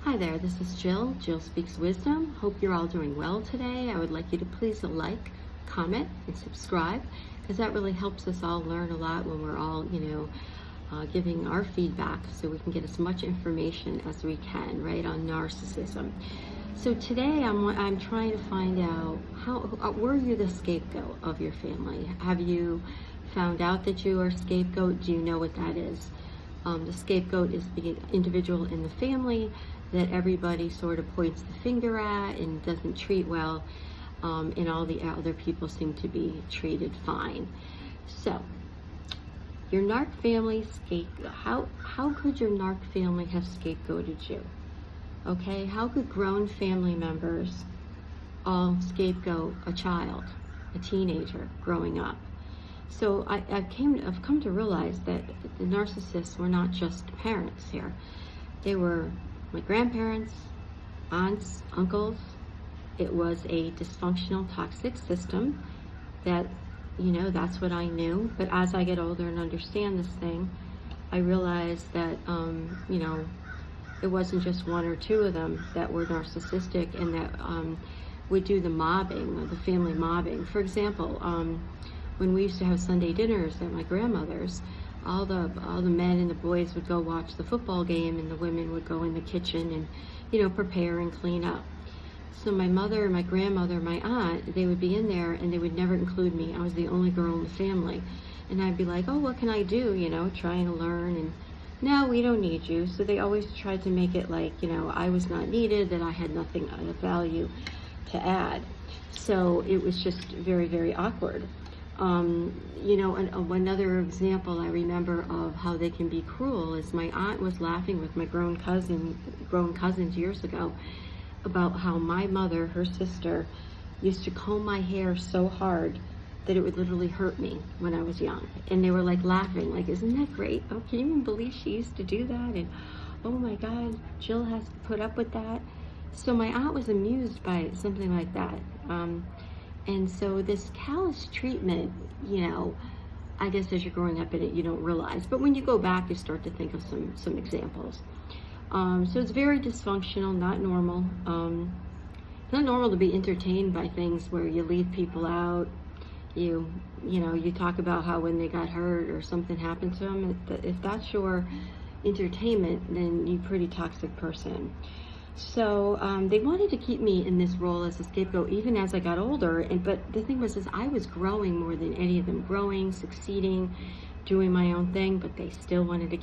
Hi there, this is Jill. Jill Speaks Wisdom. Hope you're all doing well today. I would like you to please like, comment, and subscribe, because that really helps us all learn a lot when we're all, giving our feedback so we can get as much information as we can, right, on narcissism. So today I'm trying to find out, how were you the scapegoat of your family? Have you found out that you are a scapegoat? Do you know what that is? The scapegoat is the individual in the family that everybody sort of points the finger at and doesn't treat well, and all the other people seem to be treated fine. So, your narc family how could your narc family have scapegoated you? Okay, how could grown family members all scapegoat a child, a teenager growing up? So I've come to realize that the narcissists were not just parents here. They were my grandparents, aunts, uncles. It was a dysfunctional, toxic system that, that's what I knew. But as I get older and understand this thing, I realized that, it wasn't just one or two of them that were narcissistic and that would do the mobbing, or the family mobbing. For example, when we used to have Sunday dinners at my grandmother's, all the men and the boys would go watch the football game, and the women would go in the kitchen and, prepare and clean up. So my mother, my grandmother, my aunt, they would be in there and they would never include me. I was the only girl in the family. And I'd be like, oh, what can I do? Trying to learn. And no, we don't need you. So they always tried to make it like, I was not needed, that I had nothing of value to add. So it was just very, very awkward. Another example I remember of how they can be cruel is my aunt was laughing with my grown cousins years ago about how my mother, her sister, used to comb my hair so hard that it would literally hurt me when I was young. And they were like laughing, like, isn't that great? Oh, can you even believe she used to do that? And oh my God, Jill has to put up with that. So my aunt was amused by something like that. And so this callous treatment, I guess as you're growing up in it, you don't realize. But when you go back, you start to think of some examples. So it's very dysfunctional, not normal. Not normal to be entertained by things where you leave people out. You talk about how when they got hurt or something happened to them. If that's your entertainment, then you're a pretty toxic person. So they wanted to keep me in this role as a scapegoat even as I got older. But the thing was, I was growing more than any of them, growing, succeeding, doing my own thing, but they still wanted to